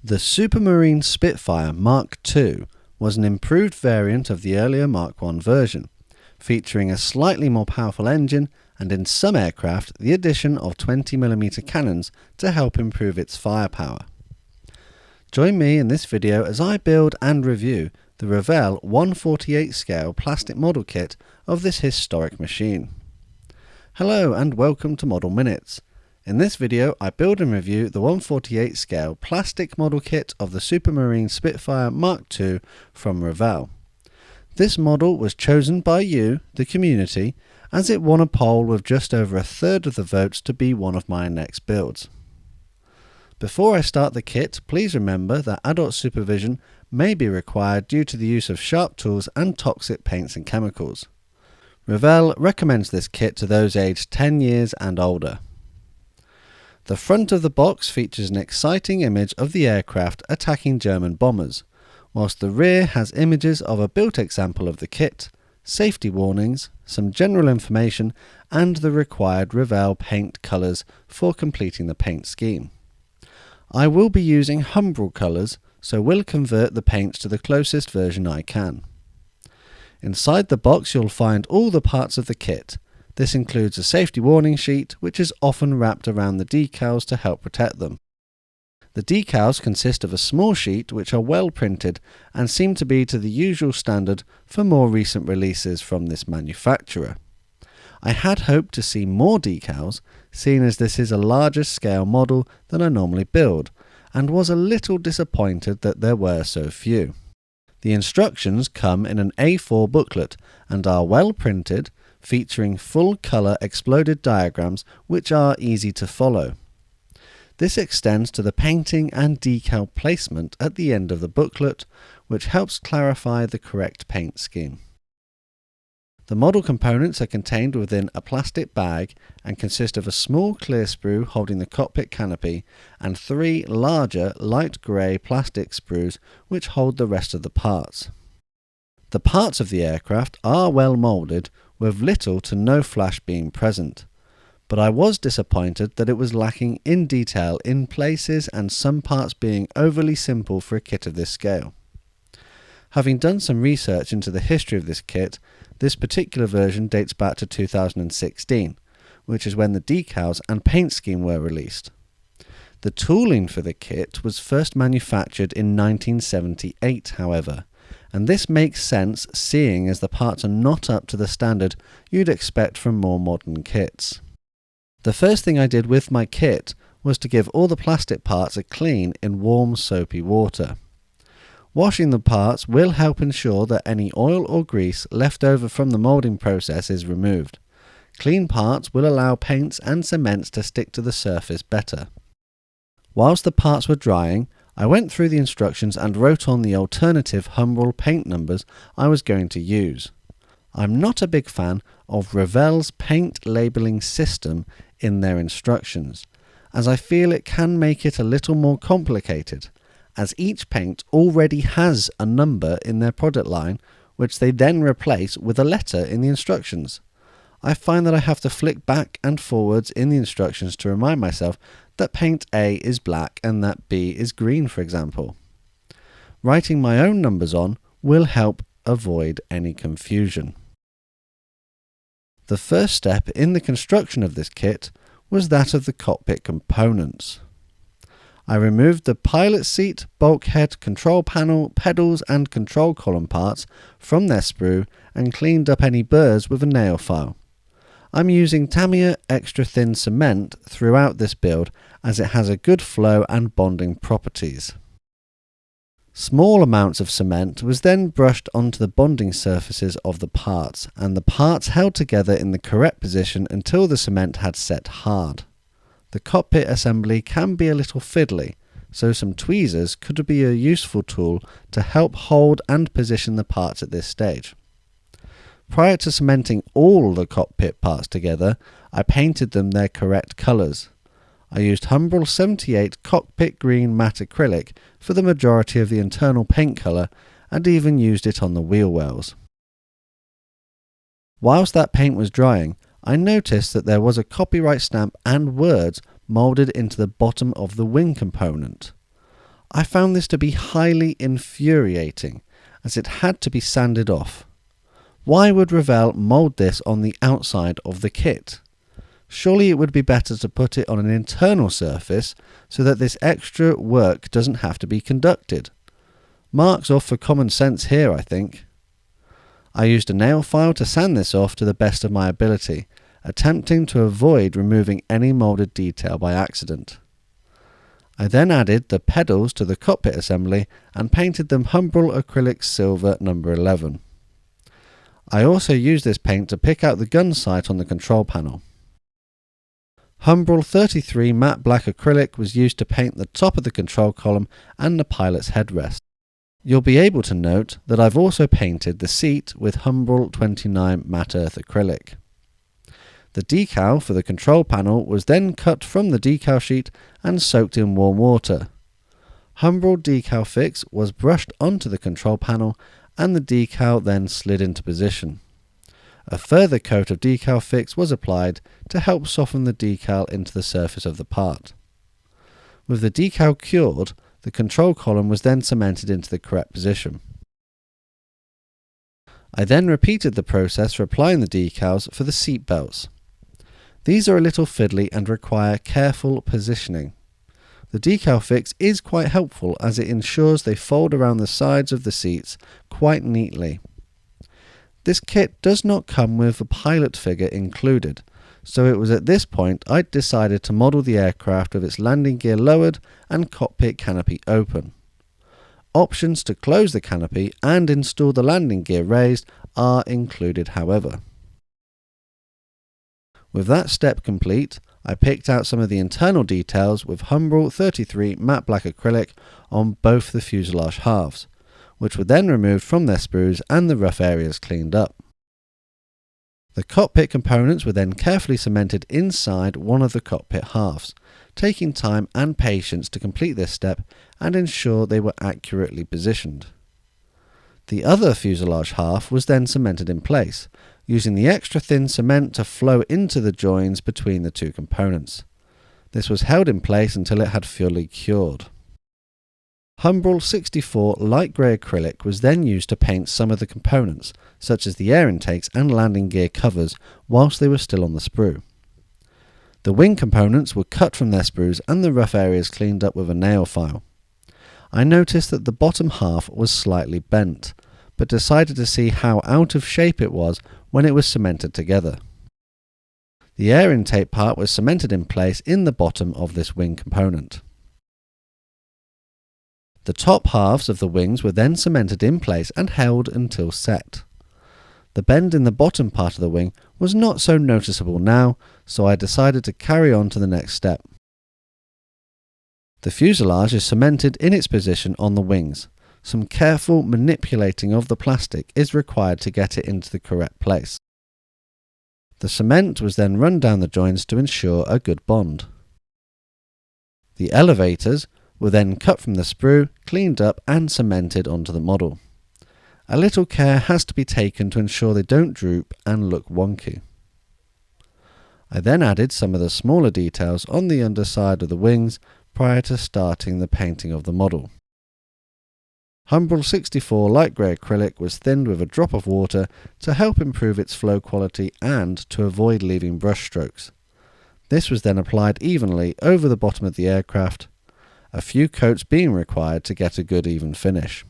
The Supermarine Spitfire Mk2 was an improved variant of the earlier Mark I version, featuring a slightly more powerful engine and in some aircraft the addition of 20mm cannons to help improve its firepower. Join me in this video as I build and review the Revell 1/48 scale plastic model kit of this historic machine. Hello and welcome to Model Minutes. In this video I build and review the 1/48 scale plastic model kit of the Supermarine Spitfire Mk2 from Revell. This model was chosen by you, the community, as it won a poll with just over a third of the votes to be one of my next builds. Before I start the kit, please remember that adult supervision may be required due to the use of sharp tools and toxic paints and chemicals. Revell recommends this kit to those aged 10 years and older. The front of the box features an exciting image of the aircraft attacking German bombers, whilst the rear has images of a built example of the kit, safety warnings, some general information and the required Revell paint colours for completing the paint scheme. I will be using humbrol colours, so will convert the paints to the closest version I can. Inside the box you'll find all the parts of the kit. This includes a safety warning sheet, which is often wrapped around the decals to help protect them. The decals consist of a small sheet which are well printed and seem to be to the usual standard for more recent releases from this manufacturer. I had hoped to see more decals, seeing as this is a larger scale model than I normally build, and was a little disappointed that there were so few. The instructions come in an A4 booklet and are well printed, featuring full colour exploded diagrams which are easy to follow. This extends to the painting and decal placement at the end of the booklet, which helps clarify the correct paint scheme. The model components are contained within a plastic bag and consist of a small clear sprue holding the cockpit canopy and 3 larger light grey plastic sprues which hold the rest of the parts. The parts of the aircraft are well moulded, with little to no flash being present, but I was disappointed that it was lacking in detail in places and some parts being overly simple for a kit of this scale. Having done some research into the history of this kit, this particular version dates back to 2016, which is when the decals and paint scheme were released. The tooling for the kit was first manufactured in 1978, however, and this makes sense seeing as the parts are not up to the standard you'd expect from more modern kits. The first thing I did with my kit was to give all the plastic parts a clean in warm soapy water. Washing the parts will help ensure that any oil or grease left over from the moulding process is removed. Clean parts will allow paints and cements to stick to the surface better. Whilst the parts were drying, I went through the instructions and wrote on the alternative humbrol paint numbers I was going to use. I'm not a big fan of Revell's paint labelling system in their instructions, as I feel it can make it a little more complicated, as each paint already has a number in their product line which they then replace with a letter in the instructions. I find that I have to flick back and forwards in the instructions to remind myself that paint A is black and that B is green, for example. Writing my own numbers on will help avoid any confusion. The first step in the construction of this kit was that of the cockpit components. I removed the pilot seat, bulkhead, control panel, pedals and control column parts from their sprue and cleaned up any burrs with a nail file. I'm using Tamiya extra thin cement throughout this build as it has a good flow and bonding properties. Small amounts of cement was then brushed onto the bonding surfaces of the parts, and the parts held together in the correct position until the cement had set hard. The cockpit assembly can be a little fiddly, so some tweezers could be a useful tool to help hold and position the parts at this stage. Prior to cementing all the cockpit parts together, I painted them their correct colours. I used Humbrol 78 cockpit green matte acrylic for the majority of the internal paint colour and even used it on the wheel wells. Whilst that paint was drying, I noticed that there was a copyright stamp and words moulded into the bottom of the wing component. I found this to be highly infuriating, as it had to be sanded off. Why would Revell mould this on the outside of the kit? Surely it would be better to put it on an internal surface so that this extra work doesn't have to be conducted. Marks off for common sense here, I think. I used a nail file to sand this off to the best of my ability, attempting to avoid removing any moulded detail by accident. I then added the pedals to the cockpit assembly and painted them humbrol acrylic silver number 11. I also used this paint to pick out the gun sight on the control panel. Humbrol 33 matte black acrylic was used to paint the top of the control column and the pilot's headrest. You'll be able to note that I've also painted the seat with humbrol 29 matte earth acrylic. The decal for the control panel was then cut from the decal sheet and soaked in warm water. Humbrol decal fix was brushed onto the control panel and the decal then slid into position. A further coat of decal fix was applied to help soften the decal into the surface of the part. With the decal cured, the control column was then cemented into the correct position. I then repeated the process for applying the decals for the seat belts. These are a little fiddly and require careful positioning. The decal fix is quite helpful as it ensures they fold around the sides of the seats quite neatly. This kit does not come with a pilot figure included, so it was at this point I decided to model the aircraft with its landing gear lowered and cockpit canopy open. Options to close the canopy and install the landing gear raised are included, however. With that step complete, I picked out some of the internal details with humbrol 33 matte black acrylic on both the fuselage halves, which were then removed from their sprues and the rough areas cleaned up. The cockpit components were then carefully cemented inside one of the cockpit halves, taking time and patience to complete this step and ensure they were accurately positioned. The other fuselage half was then cemented in place, using the extra thin cement to flow into the joins between the two components. This was held in place until it had fully cured. Humbrol 64 light grey acrylic was then used to paint some of the components, such as the air intakes and landing gear covers, whilst they were still on the sprue. The wing components were cut from their sprues and the rough areas cleaned up with a nail file. I noticed that the bottom half was slightly bent, but decided to see how out of shape it was when it was cemented together. The air intake part was cemented in place in the bottom of this wing component. The top halves of the wings were then cemented in place and held until set. The bend in the bottom part of the wing was not so noticeable now, so I decided to carry on to the next step. The fuselage is cemented in its position on the wings. Some careful manipulating of the plastic is required to get it into the correct place. The cement was then run down the joints to ensure a good bond. The elevators were then cut from the sprue, cleaned up and cemented onto the model. A little care has to be taken to ensure they don't droop and look wonky. I then added some of the smaller details on the underside of the wings prior to starting the painting of the model. Humbrol 64 light grey acrylic was thinned with a drop of water to help improve its flow quality and to avoid leaving brush strokes. This was then applied evenly over the bottom of the aircraft, a few coats being required to get a good even finish.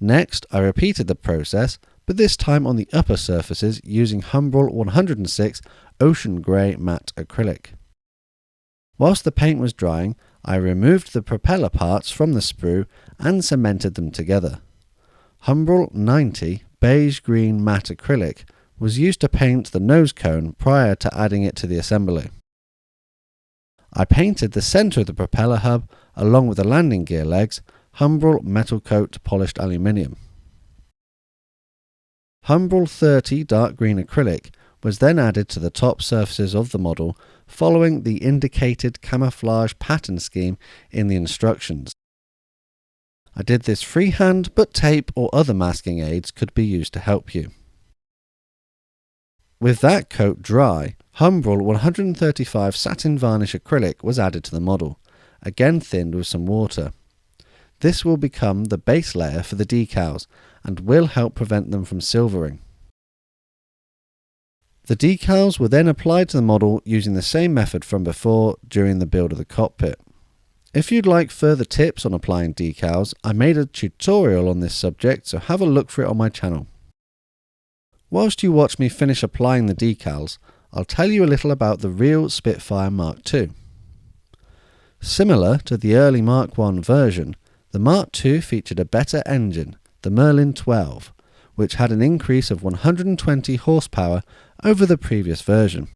Next, I repeated the process, but this time on the upper surfaces using humbrol 106 ocean grey matte acrylic. Whilst the paint was drying, I removed the propeller parts from the sprue and cemented them together. Humbrol 90 beige green matte acrylic was used to paint the nose cone prior to adding it to the assembly. I painted the centre of the propeller hub along with the landing gear legs, humbrol metal coat polished aluminium. Humbrol 30 dark green acrylic was then added to the top surfaces of the model following the indicated camouflage pattern scheme in the instructions. I did this freehand, but tape or other masking aids could be used to help you. With that coat dry, humbrol 135 satin varnish acrylic was added to the model, again thinned with some water. This will become the base layer for the decals and will help prevent them from silvering. The decals were then applied to the model using the same method from before during the build of the cockpit. If you'd like further tips on applying decals, I made a tutorial on this subject, so have a look for it on my channel. Whilst you watch me finish applying the decals, I'll tell you a little about the real Spitfire Mk2. Similar to the early Mark I version, the Mark II featured a better engine, the Merlin 12, which had an increase of 120 horsepower over the previous version.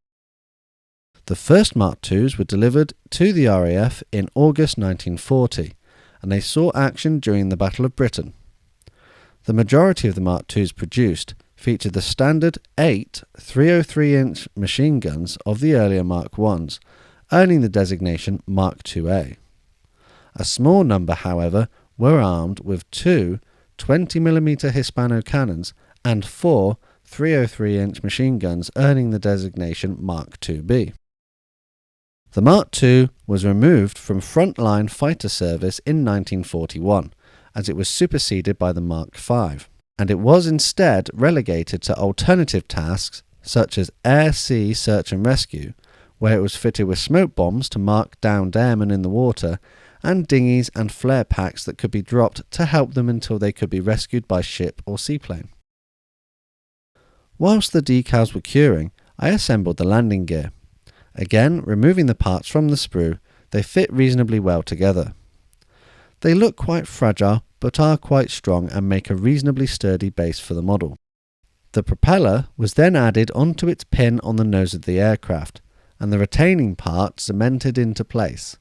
The first Mark IIs were delivered to the RAF in August 1940, and they saw action during the Battle of Britain. The majority of the Mark IIs produced featured the standard 8 303-inch machine guns of the earlier Mark Is, earning the designation Mark IIA. A small number, however, were armed with 2 20mm Hispano cannons and 4 303-inch machine guns, earning the designation Mark IIB. The Mark II was removed from frontline fighter service in 1941, as it was superseded by the Mark V, and it was instead relegated to alternative tasks such as air-sea search and rescue, where it was fitted with smoke bombs to mark downed airmen in the water, and dinghies and flare packs that could be dropped to help them until they could be rescued by ship or seaplane. Whilst the decals were curing, I assembled the landing gear. Again, removing the parts from the sprue, they fit reasonably well together. They look quite fragile, but are quite strong and make a reasonably sturdy base for the model. The propeller was then added onto its pin on the nose of the aircraft, and the retaining part cemented into place.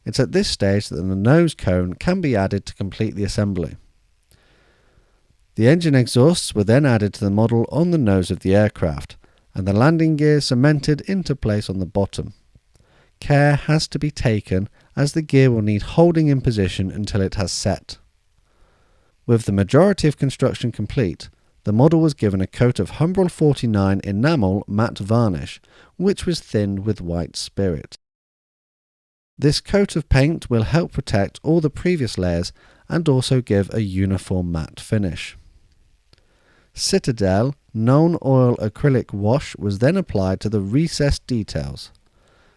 It's at this stage that the nose cone can be added to complete the assembly. The engine exhausts were then added to the model on the nose of the aircraft, and the landing gear cemented into place on the bottom. Care has to be taken, as the gear will need holding in position until it has set. With the majority of construction complete, the model was given a coat of Humbrol 49 enamel matte varnish, which was thinned with white spirit. This coat of paint will help protect all the previous layers and also give a uniform matte finish. Citadel non-oil acrylic wash was then applied to the recessed details.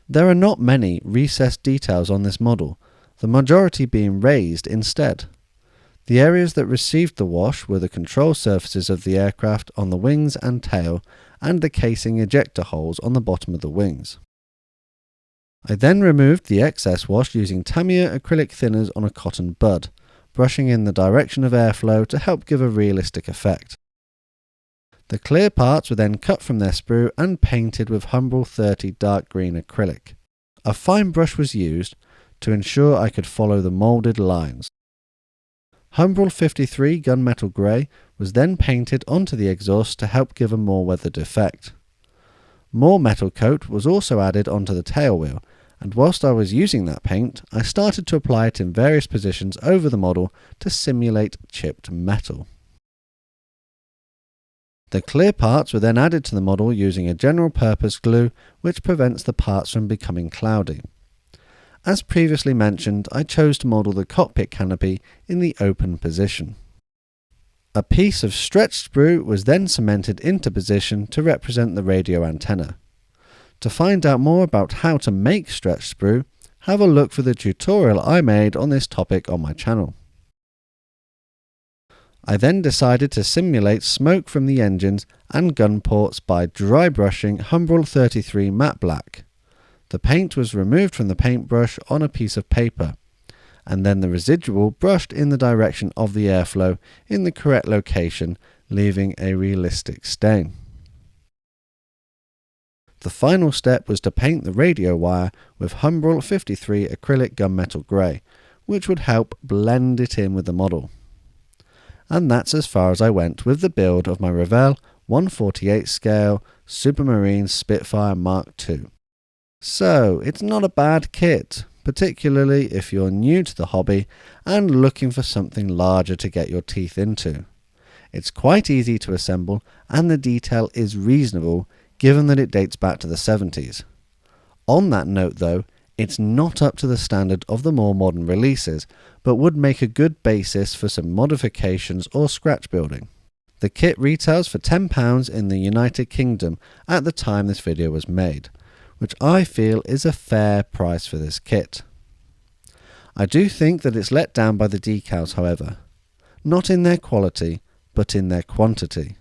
There are not many recessed details on this model, the majority being raised instead. The areas that received the wash were the control surfaces of the aircraft on the wings and tail, and the casing ejector holes on the bottom of the wings. I then removed the excess wash using Tamiya acrylic thinners on a cotton bud, brushing in the direction of airflow to help give a realistic effect. The clear parts were then cut from their sprue and painted with Humbrol 30 dark green acrylic. A fine brush was used to ensure I could follow the moulded lines. Humbrol 53 gunmetal grey was then painted onto the exhaust to help give a more weathered effect. More metal coat was also added onto the tail wheel, and whilst I was using that paint, I started to apply it in various positions over the model to simulate chipped metal. The clear parts were then added to the model using a general purpose glue which prevents the parts from becoming cloudy. As previously mentioned, I chose to model the cockpit canopy in the open position. A piece of stretched sprue was then cemented into position to represent the radio antenna. To find out more about how to make stretched sprue, have a look for the tutorial I made on this topic on my channel. I then decided to simulate smoke from the engines and gun ports by dry brushing Humbrol 33 matte black. The paint was removed from the paintbrush on a piece of paper, and then the residual brushed in the direction of the airflow in the correct location, leaving a realistic stain. The final step was to paint the radio wire with Humbrol 53 acrylic gunmetal grey, which would help blend it in with the model. And that's as far as I went with the build of my Revell 1/48 scale Supermarine Spitfire Mk2. So, it's not a bad kit, particularly if you're new to the hobby and looking for something larger to get your teeth into. It's quite easy to assemble, and the detail is reasonable given that it dates back to the 70s. On that note though, It's not up to the standard of the more modern releases, but would make a good basis for some modifications or scratch building. The kit retails for £10 in the United Kingdom at the time this video was made, which I feel is a fair price for this kit. I do think that it's let down by the decals, however, not in their quality, but in their quantity.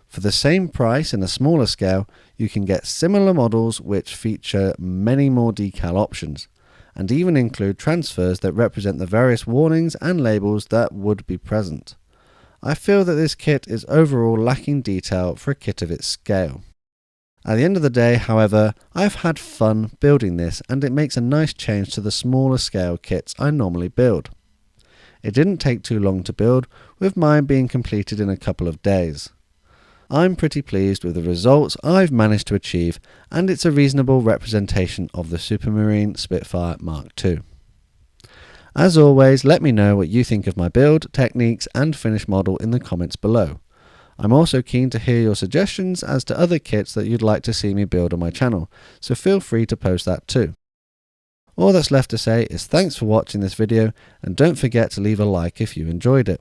For the same price in a smaller scale, you can get similar models which feature many more decal options, and even include transfers that represent the various warnings and labels that would be present. I feel that this kit is overall lacking detail for a kit of its scale. At the end of the day, however, I've had fun building this, and it makes a nice change to the smaller scale kits I normally build. It didn't take too long to build, with mine being completed in a couple of days. I'm pretty pleased with the results I've managed to achieve, and it's a reasonable representation of the Supermarine Spitfire Mk2. As always, let me know what you think of my build, techniques and finished model in the comments below. I'm also keen to hear your suggestions as to other kits that you'd like to see me build on my channel, so feel free to post that too. All that's left to say is thanks for watching this video, and don't forget to leave a like if you enjoyed it.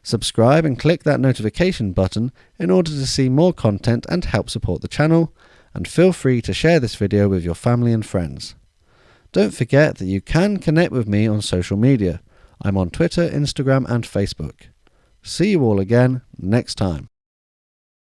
Subscribe and click that notification button in order to see more content and help support the channel, and feel free to share this video with your family and friends. Don't forget that you can connect with me on social media. I'm on Twitter, Instagram and Facebook. See you all again next time.